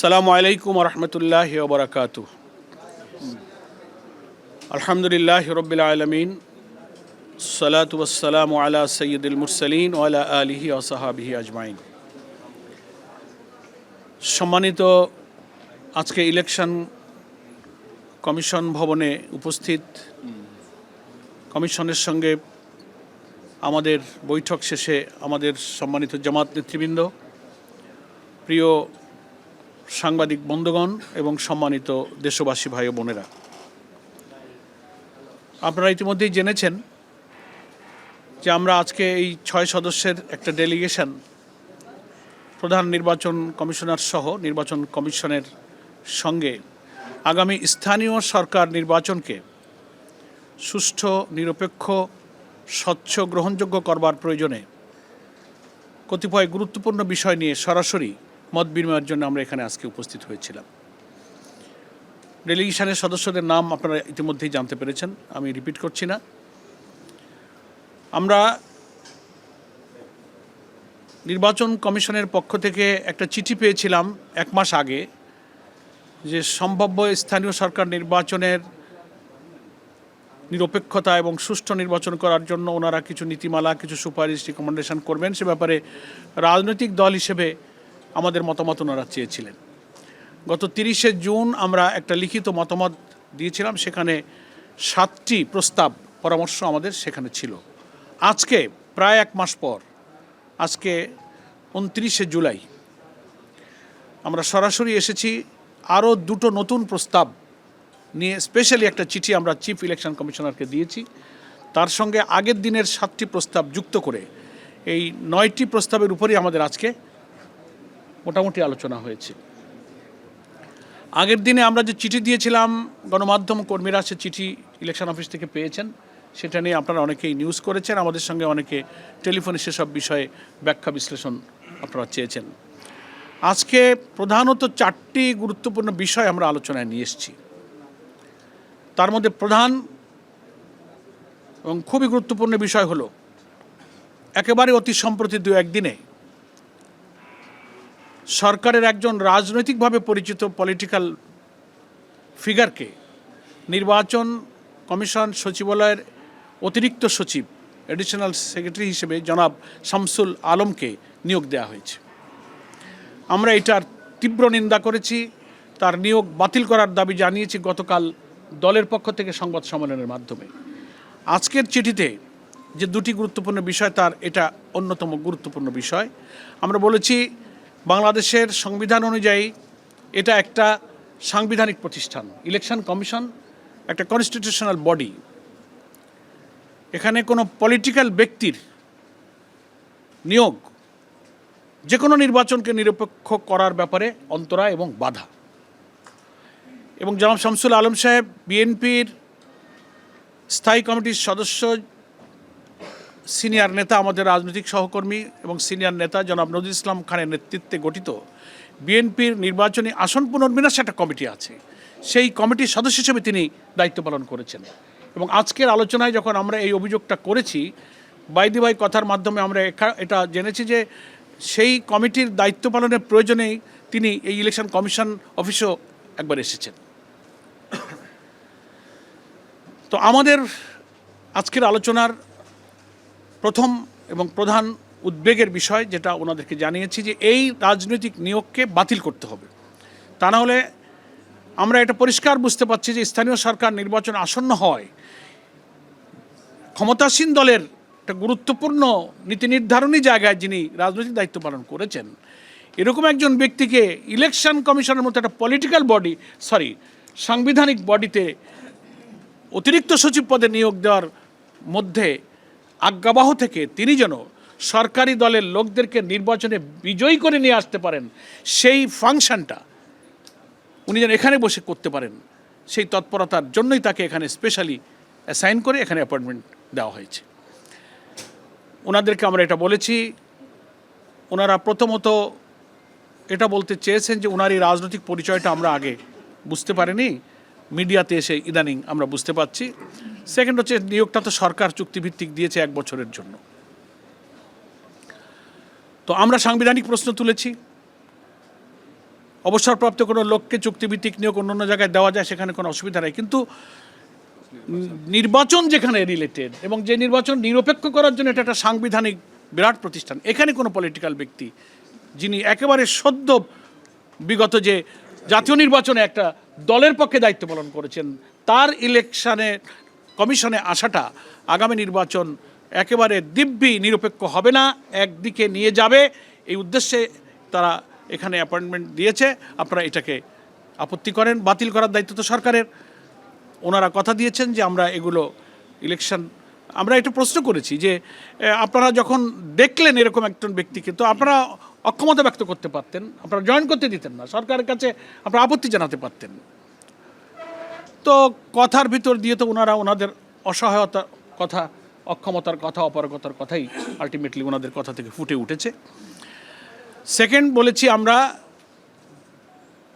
আসসালামু আলাইকুম রহমতুল্লাহি ওয়া বারাকাতুহু। আলহামদুলিল্লাহি রাব্বিল আলামিন, সালাতু ওয়াসসালামু আলা সাইয়্যিদিল মুরসালিন ওয়া আলা আলিহি ওয়া সাহবিহি আজমাইন। সম্মানিত আজকে ইলেকশন কমিশন ভবনে উপস্থিত কমিশনের সঙ্গে আমাদের বৈঠক শেষে আমাদের সম্মানিত জামাত নেতৃবৃন্দ, প্রিয় সাংবাদিক বন্ধুগণ এবং সম্মানিত দেশবাসী ভাই ও বোনেরা, আপনারা ইতিমধ্যেই জেনেছেন যে আমরা আজকে এই 6 সদস্যের একটা ডেলিগেশন প্রধান নির্বাচন কমিশনার সহ নির্বাচন কমিশনের সঙ্গে আগামী স্থানীয় সরকার নির্বাচনকে সুষ্ঠু, নিরপেক্ষ, স্বচ্ছ, গ্রহণযোগ্য করবার প্রয়োজনে কতিপয় গুরুত্বপূর্ণ বিষয় নিয়ে সরাসরি মত বিনিময়ের জন্য আমরা এখানে আজকে উপস্থিত হয়েছিলাম। ডেলিগেশনের সদস্যদের নাম আপনারা ইতিমধ্যেই জানতে পেরেছেন, আমি রিপিট করছি না। আমরা নির্বাচন কমিশনের পক্ষ থেকে একটা চিঠি পেয়েছিলাম 1 মাস আগে যে সম্ভাব্য স্থানীয় সরকার নির্বাচনের নিরপেক্ষতা এবং সুষ্ঠু নির্বাচন করার জন্য ওনারা কিছু নীতিমালা, কিছু সুপারিশ, রিকমেন্ডেশন করবেন। সে ব্যাপারে রাজনৈতিক দল হিসেবে আমাদের মতামত ওনারা চেয়েছিলেন। গত 30শে জুন আমরা একটা লিখিত মতামত দিয়েছিলাম, সেখানে 7টি প্রস্তাব, পরামর্শ আমাদের সেখানে ছিল। আজকে প্রায় 1 মাস পর, আজকে 29শে জুলাই, আমরা সরাসরি এসেছি আরও 2টো নতুন প্রস্তাব নিয়ে। স্পেশালি একটা চিঠি আমরা চিফ ইলেকশন কমিশনারকে দিয়েছি, তার সঙ্গে আগের দিনের 7টি প্রস্তাব যুক্ত করে এই 9টি প্রস্তাবের উপরই আমাদের আজকে মোটামুটি আলোচনা হয়েছে। আগের দিনে আমরা যে চিঠি দিয়েছিলাম, গণমাধ্যম কর্মীরা সে চিঠি ইলেকশন অফিস থেকে পেয়েছেন, সেটা নিয়ে আপনারা অনেকেই নিউজ করেছেন, আমাদের সঙ্গে অনেকে টেলিফোনে সেসব বিষয়ে ব্যাখ্যা বিশ্লেষণ আপনারা চেয়েছেন। আজকে প্রধানত 4টি গুরুত্বপূর্ণ বিষয় আমরা আলোচনায় নিয়ে এসেছি। তার মধ্যে প্রধান এবং খুবই গুরুত্বপূর্ণ বিষয় হলো, একেবারে অতি সম্প্রতি 2-1 দিনে সরকারের একজন রাজনৈতিকভাবে পরিচিত পলিটিক্যাল ফিগারকে নির্বাচন কমিশন সচিবালয়ের অতিরিক্ত সচিব, অ্যাডিশনাল সেক্রেটারি হিসেবে জনাব শামসুল আলমকে নিয়োগ দেওয়া হয়েছে। আমরা এটার তীব্র নিন্দা করেছি, তার নিয়োগ বাতিল করার দাবি জানিয়েছি গতকাল দলের পক্ষ থেকে সংবাদ সম্মেলনের মাধ্যমে। আজকের চিঠিতে যে 2টি গুরুত্বপূর্ণ বিষয়, তার এটা অন্যতম গুরুত্বপূর্ণ বিষয়। আমরা বলেছি বাংলাদেশের সংবিধান অনুযায়ী এটা একটা সাংবিধানিক প্রতিষ্ঠান। ইলেকশন কমিশন একটা কনস্টিটিউশনাল বডি। এখানে কোনো পলিটিক্যাল ব্যক্তির নিয়োগ যে কোনো নির্বাচনকে নিরপেক্ষ করার ব্যাপারে অন্তরা এবং বাধা। এবং জনাব শামসুল আলম সাহেব বিএনপির স্থায়ী কমিটির সদস্য, সিনিয়র নেতা, আমাদের রাজনৈতিক সহকর্মী এবং সিনিয়র নেতা জনাব নজরুল ইসলাম খানের নেতৃত্বে গঠিত বিএনপির নির্বাচনী আসন পুনর্বিন্যাস একটা কমিটি আছে, সেই কমিটির সদস্য হিসেবে তিনি দায়িত্ব পালন করেছেন। এবং আজকের আলোচনায় যখন আমরা এই অভিযোগটা করেছি, বাইদি ভাই কথার মাধ্যমে আমরা এটা জেনেছি যে সেই কমিটির দায়িত্ব পালনের প্রয়োজনেই তিনি এই ইলেকশন কমিশন অফিসেও একবার এসেছেন। তো আমাদের আজকের আলোচনার প্রথম এবং প্রধান উদ্বেগের বিষয়, যেটা ওনাদেরকে জানিয়েছি, যে এই রাজনৈতিক নিয়োগকে বাতিল করতে হবে। তা না হলে আমরা এটা পরিষ্কার বুঝতে পারছি যে স্থানীয় সরকার নির্বাচন আসন্ন হয়, ক্ষমতাসীন দলের একটা গুরুত্বপূর্ণ নীতি নির্ধারণী জায়গায় যিনি রাজনৈতিক দায়িত্ব পালন করেছেন, এরকম একজন ব্যক্তিকে ইলেকশন কমিশনের মতো একটা পলিটিক্যাল বডি, সাংবিধানিক বডিতে অতিরিক্ত সচিব পদে নিয়োগ দেওয়ার মধ্যে আজ্ঞাবহ থেকে তিনি যেন সরকারি দলের লোকদেরকে নির্বাচনে বিজয়ী করে নিয়ে আসতে পারেন, সেই ফাংশনটা উনি যেন এখানে বসে করতে পারেন, সেই তৎপরতার জন্যই তাকে এখানে স্পেশালি অ্যাসাইন করে এখানে অ্যাপয়েন্টমেন্ট দেওয়া হয়েছে। ওনাদেরকে আমরা এটা বলেছি। ওনারা প্রথমত এটা বলতে চেয়েছেন যে ওনার এই রাজনৈতিক পরিচয়টা আমরা আগে বুঝতে পারিনি, মিডিয়াতে এসে ইদানিং আমরা বুঝতে পারছি। সেকেন্ড হচ্ছে, নিয়োগটা তো সরকার চুক্তিভিত্তিক দিয়েছে 1 বছরের জন্য। তো আমরা সাংবিধানিক প্রশ্ন তুলেছি, অবসরপ্রাপ্ত কোনো লোককে চুক্তিভিত্তিক নিয়োগ অন্য জায়গায় দেওয়া যায়, সেখানে কোনো অসুবিধা নেই। কিন্তু নির্বাচন যেখানে রিলেটেড এবং যে নির্বাচন নিরপেক্ষ করার জন্য এটা একটা সাংবিধানিক বিরাট প্রতিষ্ঠান, এখানে কোনো পলিটিক্যাল ব্যক্তি যিনি একেবারে সদ্য বিগত যে জাতীয় নির্বাচনে একটা দলের পক্ষে দায়িত্ব পালন করেছেন, তার ইলেকশনে কমিশনে আসাটা আগামী নির্বাচন একেবারে দিব্যি নিরপেক্ষ হবে না, একদিকে নিয়ে যাবে, এই উদ্দেশ্যে তারা এখানে অ্যাপয়েন্টমেন্ট দিয়েছে। আপনারা এটাকে আপত্তি করেন, বাতিল করার দায়িত্ব তো সরকারের। ওনারা কথা দিয়েছেন যে আমরা এগুলো ইলেকশন, আমরা এটা প্রশ্ন করেছি যে আপনারা যখন দেখলেন এরকম একজন ব্যক্তিকে, তো আপনারা অক্ষমতা ব্যক্ত করতে পারতেন, আপনারা জয়েন করতে দিতেন না, সরকারের কাছে আপনারা আপত্তি জানাতে পারতেন। তো কথার ভিতর দিয়ে তো ওনারা ওনাদের অসহায়তার কথা, অক্ষমতার কথা, অপারগতার কথাই আলটিমেটলি ওনাদের কথা থেকে ফুটে উঠেছে। সেকেন্ড বলেছি, আমরা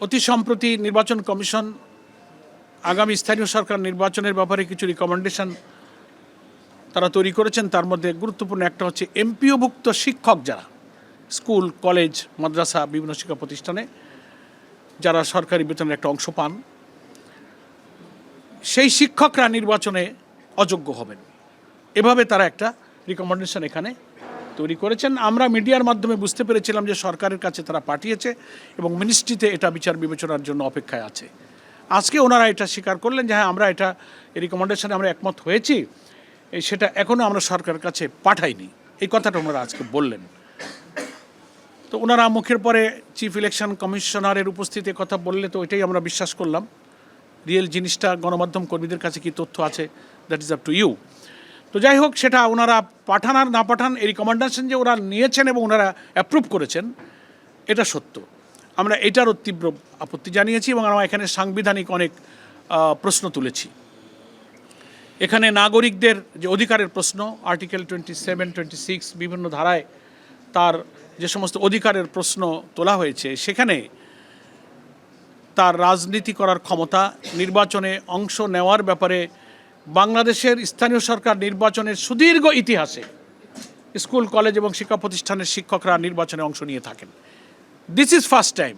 অতি সম্প্রতি নির্বাচন কমিশন আগামী স্থানীয় সরকার নির্বাচনের ব্যাপারে কিছু রিকমেন্ডেশন তারা তৈরি করেছেন। তার মধ্যে গুরুত্বপূর্ণ একটা হচ্ছে এমপিওভুক্ত শিক্ষক যারা স্কুল, কলেজ, মাদ্রাসা, বিভিন্ন শিক্ষা প্রতিষ্ঠানে যারা সরকারি বেতনের একটা অংশ পান, সেই শিক্ষকরা নির্বাচনে অযোগ্য হবেন, এভাবে তারা একটা রিকমেন্ডেশন এখানে তৈরি করেছেন। আমরা মিডিয়ার মাধ্যমে বুঝতে পেরেছিলাম যে সরকারের কাছে তারা পাঠিয়েছে এবং মিনিস্ট্রিতে এটা বিচার বিবেচনার জন্য অপেক্ষায় আছে। আজকে ওনারা এটা স্বীকার করলেন যে হ্যাঁ, আমরা এটা এই রিকমেন্ডেশনে আমরা একমত হয়েছি, সেটা এখনও আমরা সরকারের কাছে পাঠাইনি, এই কথাটা ওনারা আজকে বললেন। তো ওনারা মুখের পরে চিফ ইলেকশন কমিশনারের উপস্থিতিতে কথা বললে তো এটাই আমরা বিশ্বাস করলাম। রিয়েল জিনিসটা গণমাধ্যম কর্মীদের কাছে কি তথ্য আছে, that is up to you. তো যাই হোক, সেটা ওনারা পাঠান আর না পাঠান, এই রিকমেন্ডেশন যে ওরা নিয়েছেন এবং ওনারা অ্যাপ্রুভ করেছেন, এটা সত্য। আমরা এটারও তীব্র আপত্তি জানিয়েছি এবং আমরা এখানে সাংবিধানিক অনেক প্রশ্ন তুলেছি। এখানে নাগরিকদের যে অধিকারের প্রশ্ন, আর্টিকেল 27, 26 বিভিন্ন ধারায় তার যে সমস্ত অধিকারের প্রশ্ন তোলা হয়েছে, সেখানে তার রাজনীতি করার ক্ষমতা, নির্বাচনে অংশ নেওয়ার ব্যাপারে বাংলাদেশের স্থানীয় সরকার নির্বাচনের সুদীর্ঘ ইতিহাসে স্কুল, কলেজ এবং শিক্ষা প্রতিষ্ঠানের শিক্ষকরা নির্বাচনে অংশ নিয়ে থাকেন। This is first time.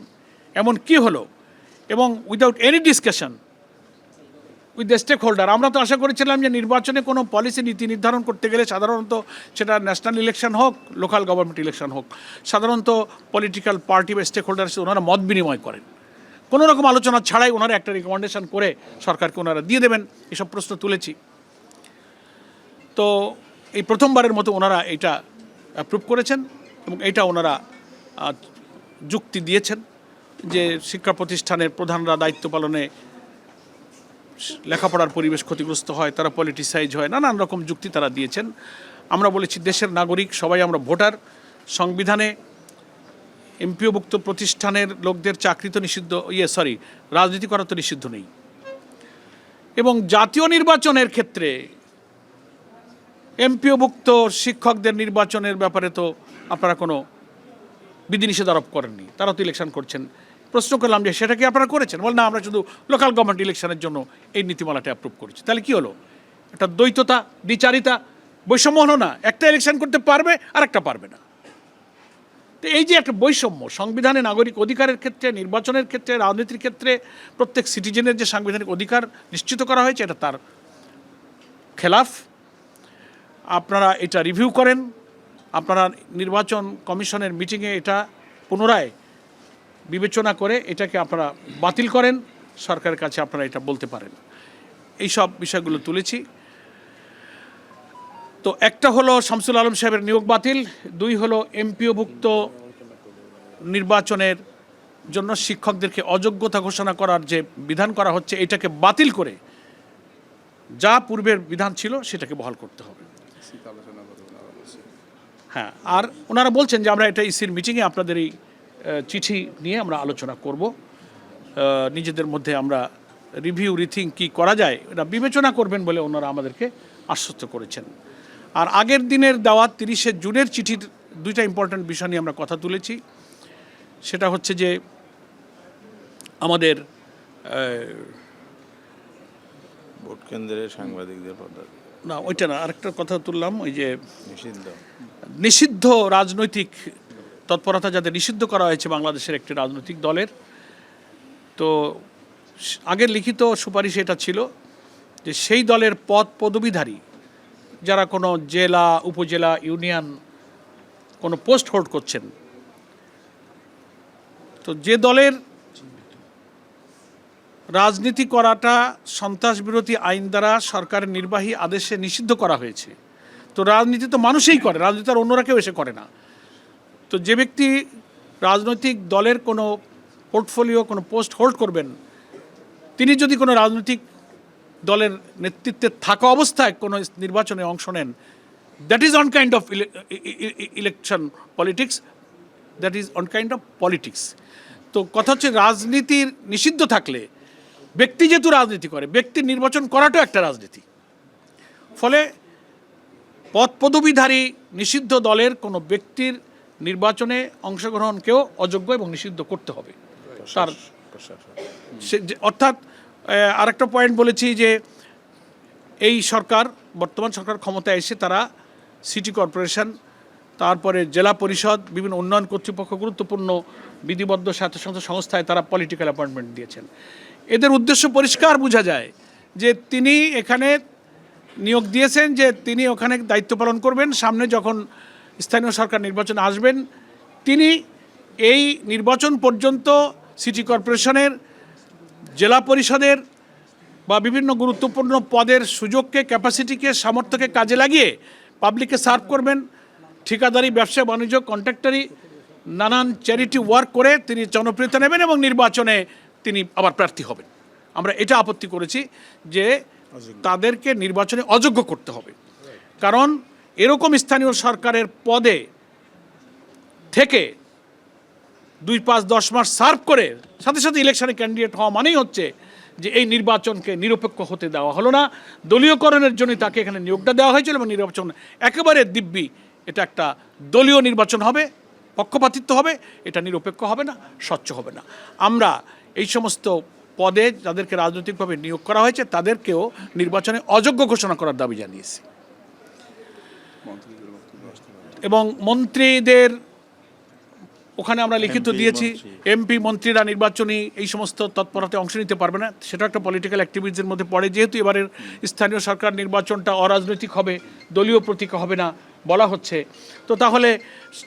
এমন কি হলো, এবং without any discussion with the stakeholder. আমরা তো আশা করেছিলাম যে নির্বাচনে কোনো পলিসি নীতি নির্ধারণ করতে গেলে সাধারণত সেটা ন্যাশনাল ইলেকশন হোক, লোকাল গভর্নমেন্ট ইলেকশন হোক, সাধারণত পলিটিক্যাল পার্টি বা স্টেক হোল্ডার ওনারা মত বিনিময় করেন, কোনো রকম আলোচনা ছাড়াই ওনারা একটা রিকমেন্ডেশন করে সরকারকে ওনারা দিয়ে দেবেন, এসব প্রশ্ন তুলেছি। তো এই প্রথমবারের মতো ওনারা এটা অ্যাপ্রুভ করেছেন এবং এটা ওনারা যুক্তি দিয়েছেন যে শিক্ষা প্রতিষ্ঠানের প্রধানরা দায়িত্ব পালনে লেখাপড়ার পরিবেশ ক্ষতিগ্রস্ত হয়, তারা পলিটিসাইজ হয়, নানান রকম যুক্তি তারা দিয়েছেন। আমরা বলেছি দেশের নাগরিক সবাই আমরা ভোটার, সংবিধানে এমপিওভুক্ত প্রতিষ্ঠানের লোকদের চাকরি তো নিষিদ্ধ, রাজনীতি করা তো নিষিদ্ধ নেই। এবং জাতীয় নির্বাচনের ক্ষেত্রে এমপিওভুক্ত শিক্ষকদের নির্বাচনের ব্যাপারে তো আপনারা কোনো বিধিনিষেধ আরোপ করেননি, তারা তো ইলেকশন করছেন। প্রশ্ন করলাম যে সেটা কি আপনারা করেছেন? বল না, আমরা শুধু লোকাল গভর্নমেন্ট ইলেকশনের জন্য এই নীতিমালাটা অ্যাপ্রুভ করেছি। তাহলে কি হলো? একটা দ্বৈততা, দ্বিচারিতা, বৈষম্য হলো না? একটা ইলেকশন করতে পারবে আর একটা পারবে না। তো এই যে একটা বৈষম্য সংবিধানে নাগরিক অধিকারের ক্ষেত্রে, নির্বাচনের ক্ষেত্রে, রাজনীতির ক্ষেত্রে প্রত্যেক সিটিজেনের যে সাংবিধানিক অধিকার নিশ্চিত করা হয়েছে, এটা তার খেলাফ। আপনারা এটা রিভিউ করেন, আপনারা নির্বাচন কমিশনের মিটিংয়ে এটা পুনরায় বিবেচনা করে এটাকে আপনারা বাতিল করেন, সরকারের কাছে আপনারা এটা বলতে পারেন। এই সব বিষয়গুলো তুলেছি। তো একটা হলো শামসুল আলম সাহেবের নিয়োগ বাতিল, দুই হলো এমপিওভুক্ত নির্বাচনের জন্য শিক্ষকদেরকে অযোগ্যতা ঘোষণা করার যে বিধান করা হচ্ছে, এটাকে বাতিল করে যা পূর্বের বিধান ছিল সেটাকে বহাল করতে হবে। হ্যাঁ, আর ওনারা বলছেন যে আমরা এটা ইসির মিটিংয়ে আপনাদের এই চিঠি নিয়ে আমরা আলোচনা করব, নিজেদের মধ্যে আমরা রিভিউ রিথিঙ্ক কী করা যায় এটা বিবেচনা করবেন বলে ওনারা আমাদেরকে আশ্বস্ত করেছেন। আর আগের দিনের দেওয়া 30শে জুনের চিঠির দুইটা ইম্পর্ট্যান্ট বিষয় নিয়ে আমরা কথা তুলেছি। সেটা হচ্ছে যে আমাদের ভোট কেন্দ্রের সাংবাদিকদের না, ওইটা না, আরেকটা কথা তুললাম, ওই যে নিষিদ্ধ রাজনৈতিক তৎপরতা যাদের নিষিদ্ধ করা হয়েছে বাংলাদেশের একটি রাজনৈতিক দলের, তো আগের লিখিত সুপারিশ এটা ছিল যে সেই দলের পদবীধারী যারা কোনো জেলা, উপজেলা, ইউনিয়ন কোনো পোস্ট হোল্ড করছেন, তো যে দলের রাজনীতি করাটা সন্ত্রাস বিরোধী আইন দ্বারা সরকারের নির্বাহী আদেশে নিষিদ্ধ করা হয়েছে, তো রাজনীতি তো মানুষই করে, রাজনীতি আর অন্যরা কেউ এসে করে না। তো যে ব্যক্তি রাজনৈতিক দলের কোনো পোর্টফোলিও, কোনো পোস্ট হোল্ড করবেন, তিনি যদি কোনো রাজনৈতিক দলের নেতৃত্বে থাকা অবস্থায় কোনো নির্বাচনে অংশ নেন, that is on kind of election politics, that is on kind of politics. তো কথা হচ্ছে রাজনীতির নিষিদ্ধ থাকলে ব্যক্তি যেহেতু রাজনীতি করে, ব্যক্তির নির্বাচন করাটাও একটা রাজনীতি। ফলে পদবীধারী নিষিদ্ধ দলের কোনো ব্যক্তির নির্বাচনে অংশগ্রহণকেও অযোগ্য এবং নিষিদ্ধ করতে হবে। তার অর্থাৎ আরেকটা পয়েন্ট বলেছি যে এই সরকার, বর্তমান সরকার ক্ষমতায় এসে তারা সিটি কর্পোরেশন, তারপরে জেলা পরিষদ, বিভিন্ন উন্নয়ন কর্তৃপক্ষ, গুরুত্বপূর্ণ বিধিবদ্ধ স্বায়ত্তশাসিত সংস্থায় তারা পলিটিক্যাল অ্যাপয়েন্টমেন্ট দিয়েছেন। এদের উদ্দেশ্য পরিষ্কার বোঝা যায় যে তিনি এখানে নিয়োগ দিয়েছেন যে তিনি ওখানে দায়িত্ব পালন করবেন, সামনে যখন স্থানীয় সরকার নির্বাচন আসবেন তিনি এই নির্বাচন পর্যন্ত সিটি কর্পোরেশনের, জেলা পরিষদের বা বিভিন্ন গুরুত্বপূর্ণ পদের সুযোগকে, ক্যাপাসিটিকে, সামর্থ্যকে কাজে লাগিয়ে পাবলিককে সার্ভ করবেন। ঠিকাদারি, ব্যবসা বাণিজ্য, কন্ট্রাক্টারি, নানান চ্যারিটি ওয়ার্ক করে তিনি জনপ্রিয়তা নেবেন এবং নির্বাচনে তিনি আবার প্রার্থী হবেন। আমরা এটা আপত্তি করেছি যে তাদেরকে নির্বাচনে অযোগ্য করতে হবে, কারণ এরকম স্থানীয় সরকারের পদে থেকে 2-5-10 মাস সার্ভ করে সাথে সাথে ইলেকশনে ক্যান্ডিডেট হওয়া মানেই হচ্ছে যে এই নির্বাচনকে নিরপেক্ষ হতে দেওয়া হলো না, দলীয়করণের জন্য তাকে এখানে নিয়োগটা দেওয়া হয়েছিল এবং নির্বাচন একেবারে দিব্যি এটা একটা দলীয় নির্বাচন হবে, পক্ষপাতিত্ব হবে, এটা নিরপেক্ষ হবে না, স্বচ্ছ হবে না। আমরা এই সমস্ত পদে যাদেরকে রাজনৈতিকভাবে নিয়োগ করা হয়েছে তাদেরকেও নির্বাচনে অযোগ্য ঘোষণা করার দাবি জানিয়েছি। এবং মন্ত্রীদের ওখানে আমরা লিখিত দিয়েছি, এমপি মন্ত্রীরা নির্বাচনী এই সমস্ত তৎপরতায় অংশ নিতে পারবে না, সেটা একটা পলিটিক্যাল অ্যাক্টিভিটিসের মধ্যে পড়ে। যেহেতু এবারের স্থানীয় সরকার নির্বাচনটা অরাজনৈতিক হবে, দলীয় প্রতীক হবে না বলা হচ্ছে, তো তাহলে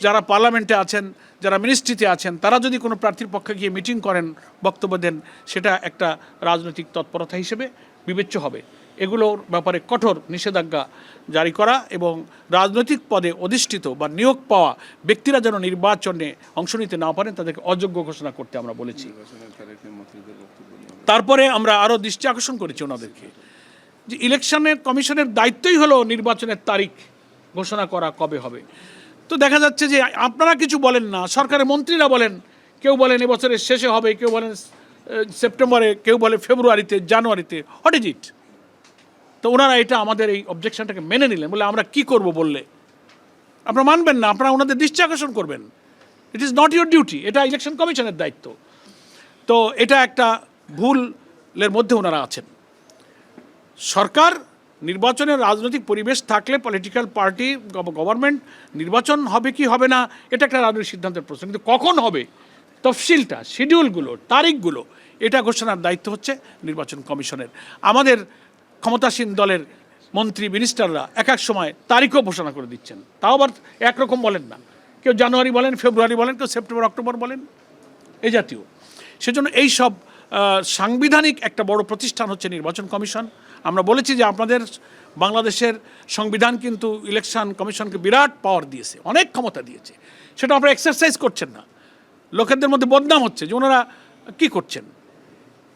যারা পার্লামেন্টে আছেন, যারা মিনিস্ট্রিতে আছেন, তারা যদি কোনো প্রার্থীর পক্ষে গিয়ে মিটিং করেন, বক্তব্য দেন, সেটা একটা রাজনৈতিক তৎপরতা হিসেবে বিবেচ্য হবে। এগুলোর ব্যাপারে কঠোর নিষেধাজ্ঞা জারি করা এবং রাজনৈতিক পদে অধিষ্ঠিত বা নিয়োগ পাওয়া ব্যক্তিরা যেন নির্বাচনে অংশ নিতে না পারেন তাদেরকে অযোগ্য ঘোষণা করতে আমরা বলেছি। তারপরে আমরা আরও দৃষ্টি আকর্ষণ করেছি ওনাদেরকে যে ইলেকশনের কমিশনের দায়িত্বই হলো নির্বাচনের তারিখ ঘোষণা করা কবে হবে। তো দেখা যাচ্ছে যে আপনারা কিছু বলেন না, সরকারের মন্ত্রীরা বলেন, কেউ বলেন এবছরের শেষে হবে, কেউ বলেন সেপ্টেম্বরে, কেউ বলে ফেব্রুয়ারিতে, জানুয়ারিতে। What is it? তো ওনারা এটা আমাদের এই অবজেকশনটাকে মেনে নিলেন, বলে আমরা কি করব বললে আপনারা মানবেন না, আপনারা ওনাদের দৃষ্টি আকর্ষণ করবেন। It is not your duty, এটা ইলেকশন কমিশনের দায়িত্ব। তো এটা একটা ভুলের মধ্যে ওনারা আছেন। সরকার নির্বাচনের রাজনৈতিক পরিবেশ থাকলে পলিটিক্যাল পার্টি, গভর্নমেন্ট নির্বাচন হবে কি হবে না এটা একটা রাজনৈতিক সিদ্ধান্তের প্রশ্ন, কিন্তু কখন হবে তফসিলটা, শিডিউলগুলো, তারিখগুলো এটা ঘোষণার দায়িত্ব হচ্ছে নির্বাচন কমিশনের। আমাদের ক্ষমতাসীন দলের মন্ত্রী মিনিস্টাররা এক এক সময় তারিখও ঘোষণা করে দিচ্ছেন, তাও আবার একরকম বলেন না, কেউ জানুয়ারি বলেন, ফেব্রুয়ারি বলেন, কেউ সেপ্টেম্বর অক্টোবর বলেন, এই জাতীয়। সেজন্য এই সব সাংবিধানিক একটা বড় প্রতিষ্ঠান হচ্ছে নির্বাচন কমিশন। আমরা বলেছি যে আপনাদের বাংলাদেশের সংবিধান কিন্তু ইলেকশন কমিশনকে বিরাট পাওয়ার দিয়েছে, অনেক ক্ষমতা দিয়েছে, সেটা আপনারা এক্সারসাইজ করছেন না, লোকেদের মধ্যে বদনাম হচ্ছে যে ওনারা কী করছেন।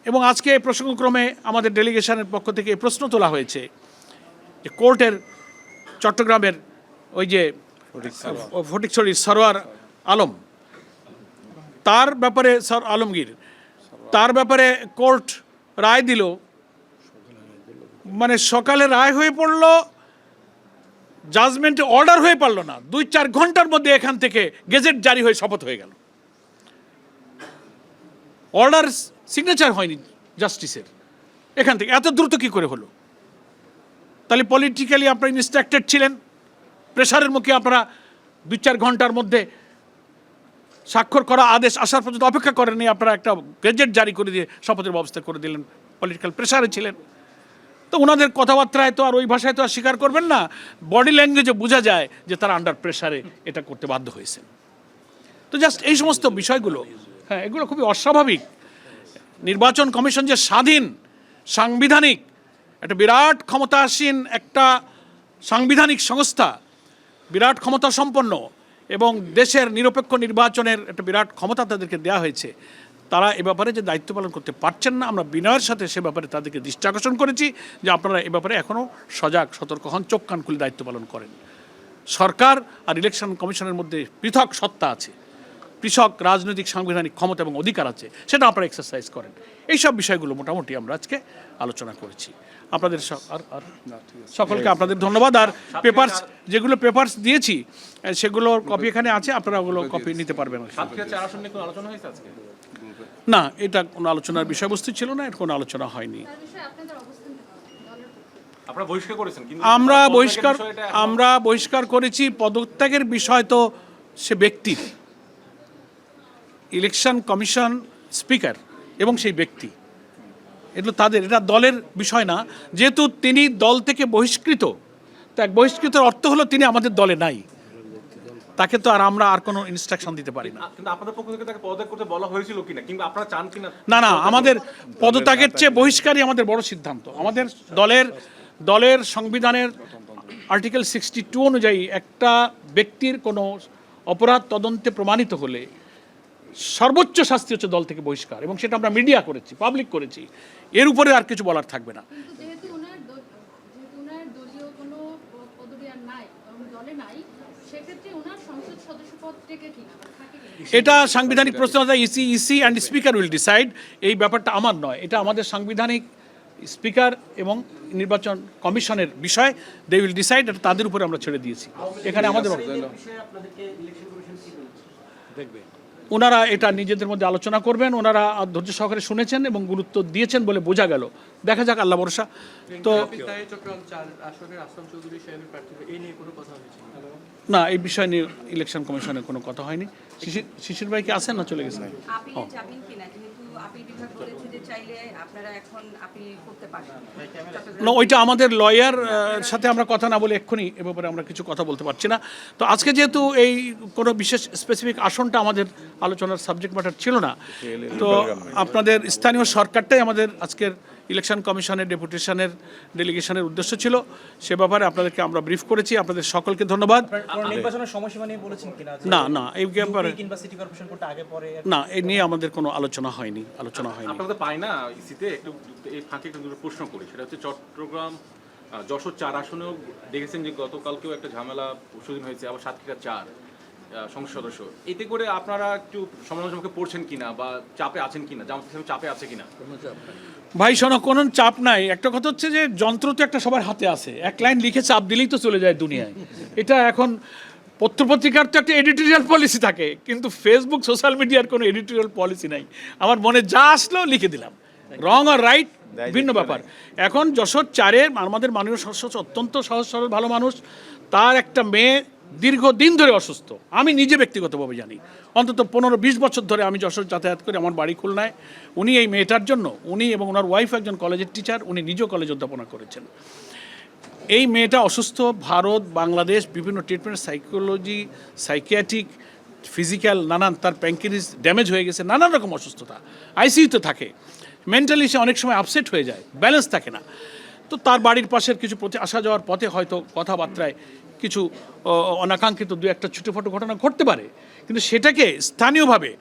এবং আজকে প্রসঙ্গক্রমে আমাদের ডেলিগেশনের পক্ষ থেকে এই প্রশ্ন তোলা হয়েছে যে কোর্টের চট্টগ্রামের ওই যে ফটিকছড়ির সরোয়ার আলম, তার ব্যাপারে আলমগীর, তার ব্যাপারে কোর্ট রায় দিল, মানে সকালে রায় হয়ে পড়ল, জাজমেন্টে অর্ডার হয়ে পারল না, 2-4 ঘন্টার মধ্যে এখান থেকে গেজেট জারি হয়ে শপথ হয়ে গেল। অর্ডার সিগনেচার হয়নি জাস্টিসের, এখান থেকে এত দ্রুত কি করে হলো? তাহলে পলিটিক্যালি আপনারা ইনস্ট্রাক্টেড ছিলেন, প্রেশারের মুখে আপনারা 2-4 ঘন্টার মধ্যে স্বাক্ষর করা আদেশ আসার পর্যন্ত অপেক্ষা করেননি, আপনারা একটা গেজেট জারি করে দিয়ে শপথের ব্যবস্থা করে দিলেন, পলিটিক্যাল প্রেশারে ছিলেন। তো ওনাদের কথাবার্তায় তো আর ওই ভাষায় তো আর স্বীকার করবেন না, বডি ল্যাঙ্গুয়েজে বোঝা যায় যে তারা আন্ডার প্রেশারে এটা করতে বাধ্য হয়েছে। তো জাস্ট এই সমস্ত বিষয়গুলো, হ্যাঁ, এগুলো খুবই অস্বাভাবিক। নির্বাচন কমিশন যে স্বাধীন, সাংবিধানিক, একটা বিরাট ক্ষমতাসীন একটা সাংবিধানিক সংস্থা, বিরাট ক্ষমতা সম্পন্ন, এবং দেশের নিরপেক্ষ নির্বাচনের একটা বিরাট ক্ষমতা তাদেরকে দেওয়া হয়েছে, তারা এ ব্যাপারে যে দায়িত্ব পালন করতে পারছেন না, আমরা বিনয়ের সাথে সে ব্যাপারে তাদেরকে দৃষ্টি আকর্ষণ করেছি যে আপনারা এ ব্যাপারে এখনও সজাগ সতর্ক হন, চোখ কান খুলে দায়িত্ব পালন করেন। সরকার আর ইলেকশন কমিশনের মধ্যে পৃথক সত্তা আছে, পৃথক রাজনৈতিক সাংবিধানিক ক্ষমতা এবং অধিকার আছে, সেটা আপনারা এক্সারসাইজ করেন। এইসব বিষয়গুলো মোটামুটি আমরা আজকে আলোচনা করেছি। আপনাদের সকলকে আপনাদের ধন্যবাদ। আর পেপারস, যেগুলো পেপারস দিয়েছি সেগুলোর কপি এখানে আছে, আপনারা ওগুলো কপি নিতে পারবেন। না, এটা কোনো আলোচনার বিষয়বস্তু ছিল না, এটা কোনো আলোচনা হয়নি। আমরা বহিষ্কার করেছি। পদত্যাগের বিষয় তো সে ব্যক্তির, ইলেকশন কমিশন স্পিকার এবং সেই ব্যক্তি, এগুলো তাদের, এটা দলের বিষয় না। যেহেতু তিনি দল থেকে বহিষ্কৃত, তাই বহিষ্কৃতের অর্থ হলো তিনি আমাদের দলে নাই, তাকে তো আর আমরা আর কোনো ইনস্ট্রাকশন দিতে পারি না। কিন্তু আপনাদের পক্ষ থেকে তাকে পদত্যাগ করতে বলা হয়েছিল কিনা, কিংবা আপনারা চান কিনা? না, আমাদের পদত্যাগের চেয়ে বহিষ্কারই আমাদের বড় সিদ্ধান্ত। আমাদের দলের সংবিধানের আর্টিকেল 62 অনুযায়ী একটা ব্যক্তির কোনো অপরাধ তদন্তে প্রমাণিত হলে সর্বোচ্চ শাস্তি হচ্ছে দল থেকে বহিষ্কার, এবং সেটা আমরা মিডিয়া করেছি, পাবলিক করেছি। এর উপরে আর কিছু বলার থাকবে না। এটা সাংবিধানিক প্রশ্ন, EC and speaker will decide. এই ব্যাপারটা আমার নয়, এটা আমাদের সাংবিধানিক স্পিকার এবং নির্বাচন কমিশনের বিষয়। দে উইল ডিসাইড, এটা তাদের উপরে আমরা ছেড়ে দিয়েছি। এখানে আমাদের দেখবে, ওনারা এটা নিজেদের মধ্যে আলোচনা করবেন। ওনারা ধৈর্য সহকারে শুনেছেন এবং গুরুত্ব দিয়েছেন বলে বোঝা গেল। দেখা যাক, আল্লাহ ভরসা। তো না, এই বিষয় নিয়ে ইলেকশন কমিশনের কোনো কথা হয়নি। শিশির ভাই কি আছেন না চলে গেছেন? না, ওইটা আমাদের লয়ার সাথে আমরা কথা না বলে এক্ষুনি এ ব্যাপারে আমরা কিছু কথা বলতে পারছি না। তো আজকে যেহেতু এই কোনো বিশেষ স্পেসিফিক আসনটা আমাদের আলোচনার সাবজেক্ট ম্যাটার ছিল না, তো আপনাদের স্থানীয় সরকারটাই আমাদের আজকের ইলেকশন কমিশনের ডেপুটেশনের ডেলিগেশনের উদ্দেশ্য ছিল। সে ব্যাপারে আপনাদেরকে আমরা ব্রিফ করেছি। আপনাদের সকলকে ধন্যবাদ। নির্বাচনের সময়সীমা নিয়ে বলেছেন কিনা? না, এই ব্যাপারে কিংবা সিটি কর্পোরেশন কোডটা আগে পরে না, এই নিয়ে আমাদের কোনো আলোচনা হয়নি। আপনাদের পাই না ইসিতে একটু এই ফাঁকে একটু দুটো প্রশ্ন করি। সেটা হচ্ছে চট্টগ্রাম যশোর 4 আসনেও দেখেছেন যে গতকালকেও একটা ঝামেলা পরশুদিন হয়েছে, আবার সাতক্ষীরা 4 সংসদ সদস্য। এতে করে আপনারা একটু সমালোচনাকে পড়ছেন কিনা বা চাপে আছেন কিনা, জামাত ইসলাম চাপে আছে কিনা? ভাই শোনো, কোনো চাপ নাই। একটা কথা হচ্ছে যে যন্ত্র তো একটা সবার হাতে আছে, এক লাইন লিখে চাপ দিলেই তো চলে যায় দুনিয়ায়। এটা এখন পত্রপত্রিকার তো একটা এডিটোরিয়াল পলিসি থাকে, কিন্তু ফেসবুক সোশ্যাল মিডিয়ার কোনো এডিটোরিয়াল পলিসি নাই। আমার মনে যা আসলো লিখে দিলাম, রং আর রাইট ভিন্ন ব্যাপার। এখন যশোর 4-এর আমাদের মাননীয় সদস্য অত্যন্ত সহজ সরল ভালো মানুষ, তার একটা মেয়ে দীর্ঘদিন ধরে অসুস্থ। আমি নিজে ব্যক্তিগতভাবে জানি, অন্তত 15-20 বছর ধরে আমি যশোর যাতায়াত করি, আমার বাড়ি খুলনায়। উনি এই মেয়েটার জন্য, উনি এবং ওনার ওয়াইফ একজন কলেজের টিচার, উনি নিজেও কলেজ অধ্যাপনা করেছেন। এই মেয়েটা অসুস্থ, ভারত বাংলাদেশ বিভিন্ন ট্রিটমেন্ট, সাইকোলজি, সাইকিয়াট্রিক, ফিজিক্যাল, নানান, তার প্যাঙ্ক্রিয়াস ড্যামেজ হয়ে গেছে, নানান রকম অসুস্থতা, আইসিইউতে থাকে। মেন্টালি সে অনেক সময় আপসেট হয়ে যায়, ব্যালেন্স থাকে না। তো তার বাড়ির পাশের কিছু আসা যাওয়ার পথে হয়তো কথাবার্তায় কিছু অনাকাঙ্ক্ষিত 2-একটা ছোটোখাটো ঘটনা ঘটতে পারে, কিন্তু সেটাকে স্থানীয়ভাবে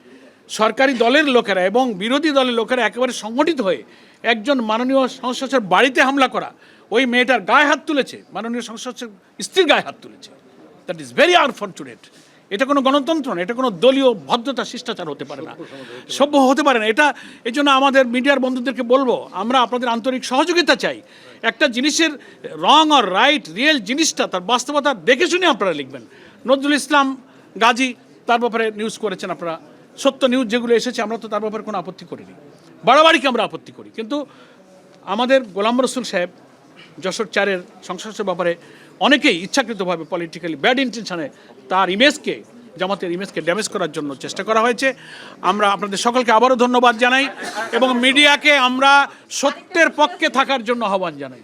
সরকারি দলের লোকেরা এবং বিরোধী দলের লোকেরা একেবারে সংগঠিত হয়ে একজন মাননীয় সংসদ সদস্যের বাড়িতে হামলা করা, ওই মেয়েটার গায়ে হাত তুলেছে, মাননীয় সংসদ সদস্যের স্ত্রীর গায়ে হাত তুলেছে। That is very unfortunate. এটা কোনো গণতন্ত্র না, এটা কোনো দলীয় ভদ্রতা শিষ্টাচার হতে পারে না, সভ্য হতে পারে না এটা। এই জন্য আমাদের মিডিয়ার বন্ধুদেরকে বলবো, আমরা আপনাদের আন্তরিক সহযোগিতা চাই। একটা জিনিসের রং আর রাইট, রিয়েল জিনিসটা তার বাস্তবতা দেখে শুনে আপনারা লিখবেন। নজরুল ইসলাম গাজী তার ব্যাপারে নিউজ করেছেন আপনারা, সত্য নিউজ যেগুলো এসেছে আমরা তো তার ব্যাপারে কোনো আপত্তি করিনি, বাড়াবাড়িকে আমরা আপত্তি করি। কিন্তু আমাদের গোলাম রসুল সাহেব যশোর 4-এর সংসদের ব্যাপারে অনেকেই ইচ্ছাকৃতভাবে পলিটিক্যালি ব্যাড ইন্টেনশনে তার ইমেজকে জামাতের ইমেজকে ড্যামেজ করার জন্য চেষ্টা করা হয়েছে। আমরা আপনাদের সকলকে আবারও ধন্যবাদ জানাই এবং মিডিয়াকে আমরা সত্যের পক্ষে থাকার জন্য আহ্বান জানাই।